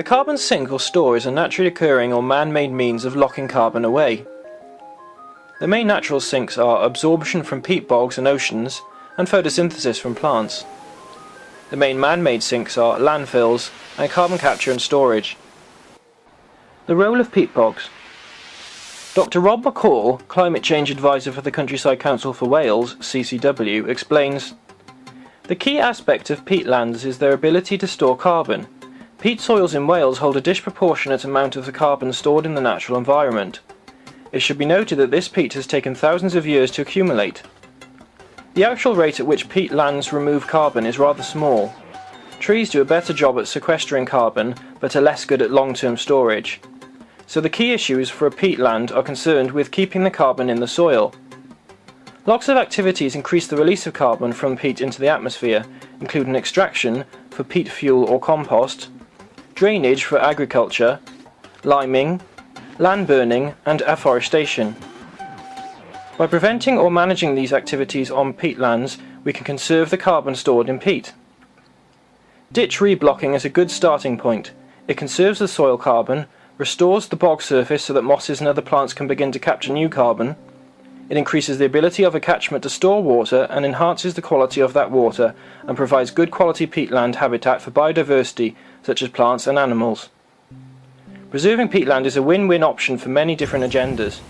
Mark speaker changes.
Speaker 1: A carbon sink or store is a naturally occurring or man-made means of locking carbon away. The main natural sinks are absorption from peat bogs and oceans and photosynthesis from plants. The main man-made sinks are landfills and carbon capture and storage. The role of peat bogs. Dr. Rob McCall, Climate Change Advisor for the Countryside Council for Wales, CCW, explains, "The key aspect of peatlands is their ability to store carbon. Peat soils in Wales hold a disproportionate amount of the carbon stored in the natural environment. It should be noted that this peat has taken thousands of years to accumulate. The actual rate at which peatlands remove carbon is rather small. Trees do a better job at sequestering carbon, but are less good at long-term storage. So the key issues for a peatland are concerned with keeping the carbon in the soil. Lots of activities increase the release of carbon from peat into the atmosphere, including extraction for peat fuel or compost, drainage for agriculture, liming, land burning and afforestation. By preventing or managing these activities on peatlands, we can conserve the carbon stored in peat. Ditch reblocking is a good starting point. It conserves the soil carbon, restores the bog surface so that mosses and other plants can begin to capture new carbon. It increases the ability of a catchment to store water and enhances the quality of that water and provides good quality peatland habitat for biodiversity such as plants and animals. Preserving peatland is a win-win option for many different agendas.